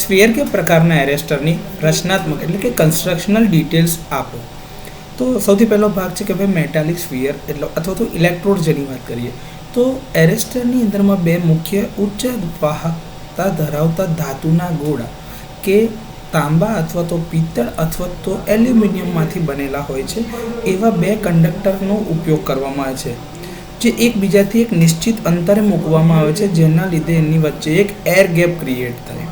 Sphere કે પ્રકારના એરેસ્ટરની રચનાત્મક એટલે કે કન્સ્ટ્રક્શનલ ડિટેલ્સ આપો. તો સૌથી પહેલો ભાગ છે કે ભાઈ મેટાલિક સ્ફિયર એટલે અથવા તો ઇલેક્ટ્રોડ જેની વાત કરીએ તો એરેસ્ટરની અંદરમાં બે મુખ્ય ઉચ્ચ વાહકતા ધરાવતા ધાતુના ગોળા કે તાંબા અથવા તો પિત્તળ અથવા તો એલ્યુમિનિયમમાંથી બનેલા હોય છે. એવા બે કંડક્ટરનો ઉપયોગ કરવામાં આવે છે જે એકબીજાથી એક નિશ્ચિત અંતરે મૂકવામાં આવે છે, જેના લીધે એની વચ્ચે એક એર ગેપ ક્રિએટ થાય.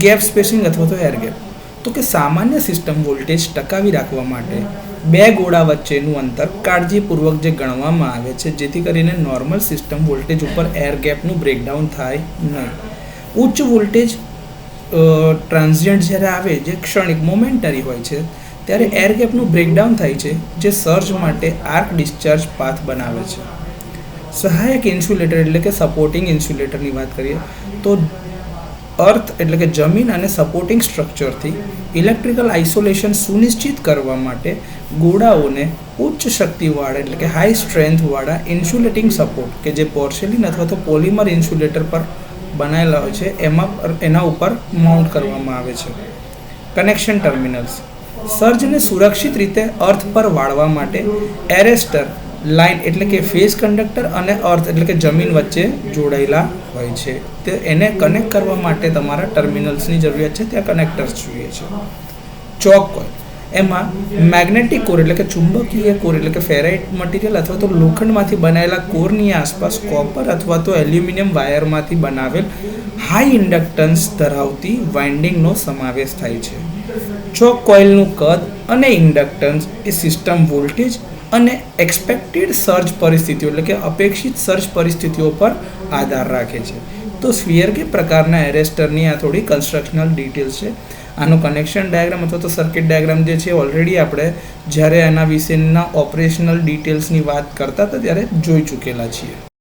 ગેપ સ્પેસિંગ અથવા તો એર ગેપ. તો કે સામાન્ય સિસ્ટમ વોલ્ટેજ ટકાવી રાખવા માટે બે ગોળા વચ્ચેનું અંતર કાળજીપૂર્વક જે ગણવામાં આવે છે, જેથી કરીને નોર્મલ સિસ્ટમ વોલ્ટેજ ઉપર એર ગેપનું બ્રેકડાઉન થાય નહીં. ઉચ્ચ વોલ્ટેજ ટ્રાન્ઝિયન્ટ જ્યારે આવે જે ક્ષણિક મોમેન્ટરી હોય છે ત્યારે એર ગેપનું બ્રેકડાઉન થાય છે, જે સર્જ માટે આર્ક ડિસ્ચાર્જ પાથ બનાવે છે. સહાયક ઇન્સ્યુલેટર એટલે કે સપોર્ટિંગ ઇન્સ્યુલેટરની વાત કરીએ તો અર્થ એટલે કે જમીન અને સપોર્ટિંગ સ્ટ્રક્ચરથી ઇલેક્ટ્રિકલ આઇસોલેશન સુનિશ્ચિત કરવા માટે ગોળાઓને ઉચ્ચ શક્તિવાળા એટલે કે હાઈ સ્ટ્રેન્થવાળા ઇન્સ્યુલેટિંગ સપોર્ટ કે જે પોર્સેલિન અથવા તો પોલિમર ઇન્સ્યુલેટર પર બનાવેલા હોય છે એના ઉપર માઉન્ટ કરવામાં આવે છે. Connection terminals. સર્જને સુરક્ષિત રીતે અર્થ પર વાળવા માટે એરેસ્ટર લાઇન એટલે કે ફેઝ કંડક્ટર અને અર્થ એટલે કે જમીન વચ્ચે જોડાયેલા હોય છે. તે એને કનેક્ટ કરવા માટે તમારા ટર્મિનલ્સની જરૂરિયાત છે, ત્યાં કનેક્ટર્સ જોઈએ છે. ચોક કોઇલ. એમાં મેગ્નેટિક કોર એટલે કે ચુંબકીય કોર એટલે કે ફેરાઇટ મટીરિયલ અથવા તો લોખંડમાંથી બનાવેલા કોરની આસપાસ કોપર અથવા તો એલ્યુમિનિયમ વાયરમાંથી બનાવેલ હાઈ ઇન્ડક્ટન્સ ધરાવતી વાઇન્ડિંગનો સમાવેશ થાય છે. ચોક કોઇલનું કદ અને ઇન્ડક્ટન્સ એ સિસ્ટમ વોલ્ટેજ અને એક્સપેક્ટેડ સર્જ પરિસ્થિતિઓ એટલે કે અપેક્ષિત સર્જ પરિસ્થિતિઓ પર આધાર રાખે છે. તો સ્ફિયર કે પ્રકારના એરેસ્ટરની આ થોડી કન્સ્ટ્રક્શનલ ડિટેલ્સ છે. આનો કનેક્શન ડાયાગ્રામ અથવા તો સર્કિટ ડાયાગ્રામ જે છે ઓલરેડી આપણે જ્યારે એના વિશેના ઓપરેશનલ ડિટેલ્સની વાત કરતા હતા ત્યારે જોઈ ચૂકેલા છીએ.